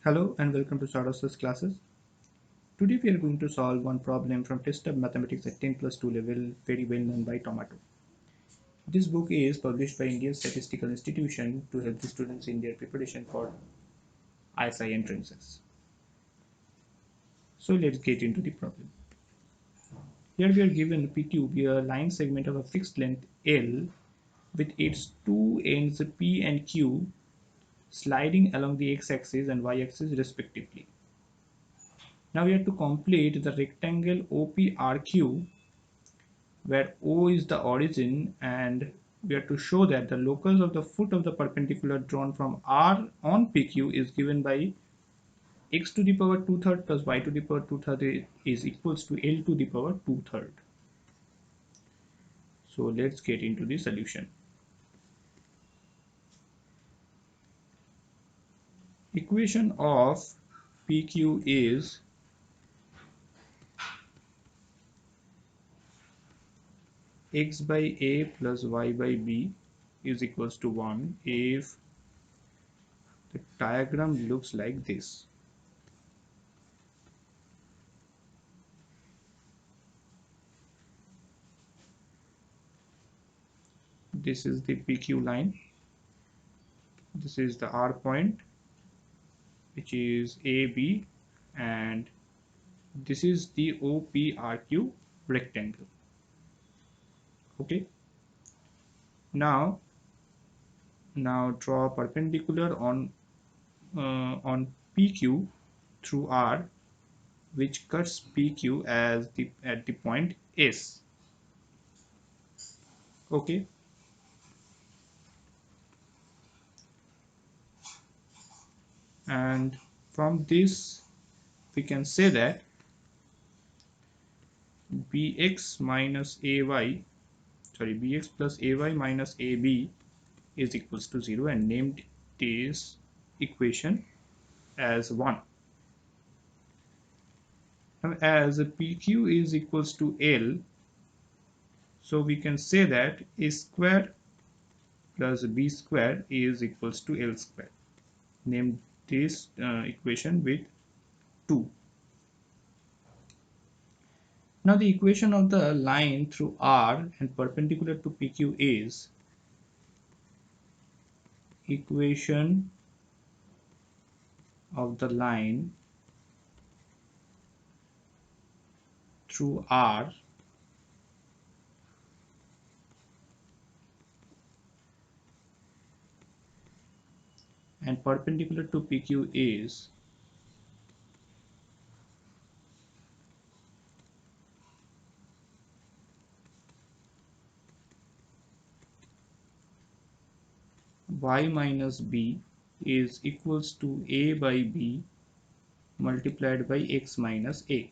Hello and welcome to Stardust's classes. Today we are going to solve one problem from Test of Mathematics at 10 plus 2 level, very well known by Tomato. This book is published by Indian Statistical Institution to help the students in their preparation for I.S.I entrances. So let's get into the problem. Here we are given PQ be a line segment of a fixed length L with its two ends P and Q sliding along the x-axis and y-axis respectively. Now we have to complete the rectangle OPRQ where O is the origin, and we have to show that the locus of the foot of the perpendicular drawn from R on PQ is given by x to the power 2/3 plus y to the power 2/3 is equals to L to the power 2/3. So let's get into the solution. Equation of PQ is x by a plus y by b is equals to 1 if the diagram looks like this. This is the PQ line. This is the R point, which is AB, and this is the OPRQ rectangle. Okay. Now draw perpendicular on PQ through R, which cuts PQ at the point S. Okay. And from this we can say that bx plus ay minus ab is equals to 0 and named this equation as 1. Now as PQ is equals to L, so we can say that a square plus b square is equals to L square. Name this equation with 2. Now the equation of the line through R and perpendicular to PQ is equation of the line through R and perpendicular to PQ is y minus b is equals to a by b multiplied by x minus a,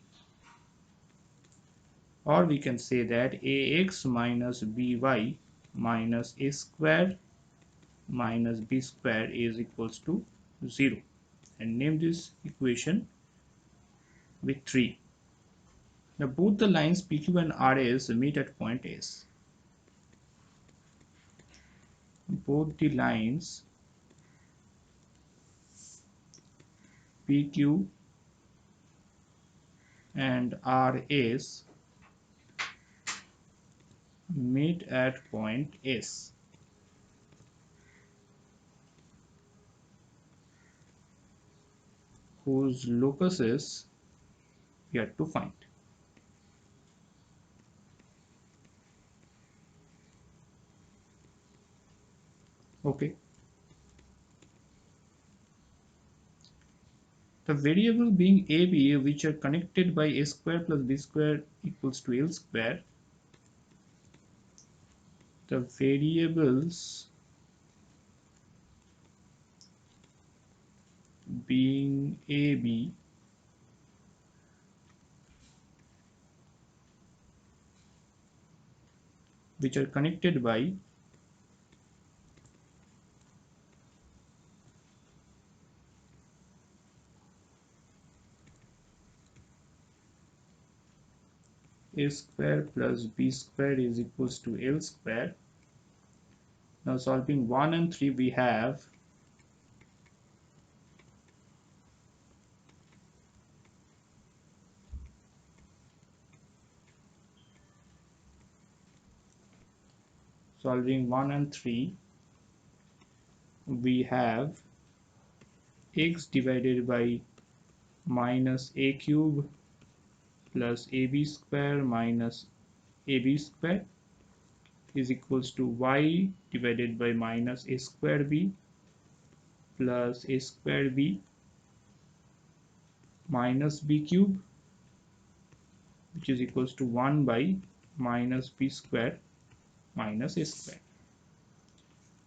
or we can say that ax minus by minus a square minus b square is equals to 0 and name this equation with 3. Now both the lines PQ and RS meet at point S. Both the lines PQ and RS meet at point S. Whose locuses we have to find. Okay. The variable being AB, which are connected by a square plus b square equals to L square. The variables being AB which are connected by a square plus b square is equals to L square. Now solving 1 and 3 we have solving 1 and 3, we have x divided by minus a cube plus ab square minus ab square is equals to y divided by minus a square b plus a square b minus b cube, which is equals to 1 by minus b square minus a square.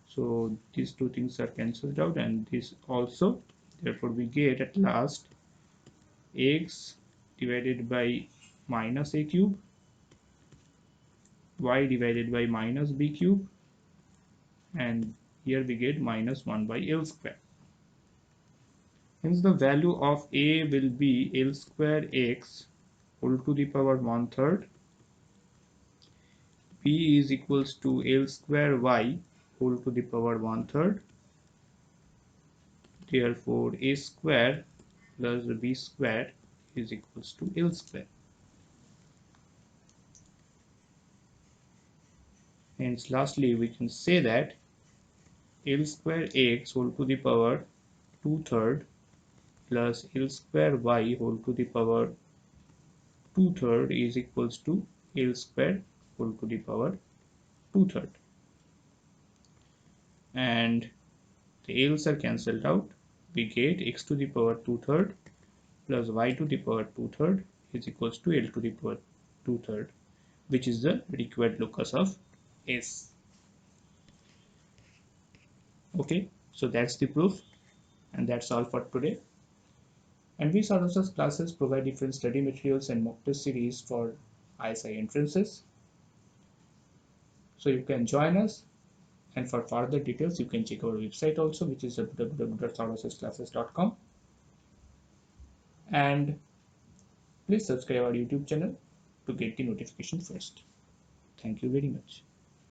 So these two things are cancelled out, and this also. Therefore we get at last x divided by minus a cube, y divided by minus b cube, and here we get minus 1 by L square. Hence the value of a will be L square x whole to the power 1/3, b is equals to L square y whole to the power 1/3. Therefore a square plus b square is equals to L square. Hence lastly we can say that L square x whole to the power 2/3 plus L square y whole to the power 2/3 is equals to L square whole to the power 2/3, and the L's are cancelled out. We get x to the power 2/3 plus y to the power 2/3 is equals to L to the power 2/3, which is the required locus of S. Okay, so that's the proof, and that's all for today. And we Saras's classes provide different study materials and mock test series for I.S.I entrances. So you can join us, and for further details you can check our website also, which is www.sarasclasses.com. And please subscribe our YouTube channel to get the notification first. Thank you very much.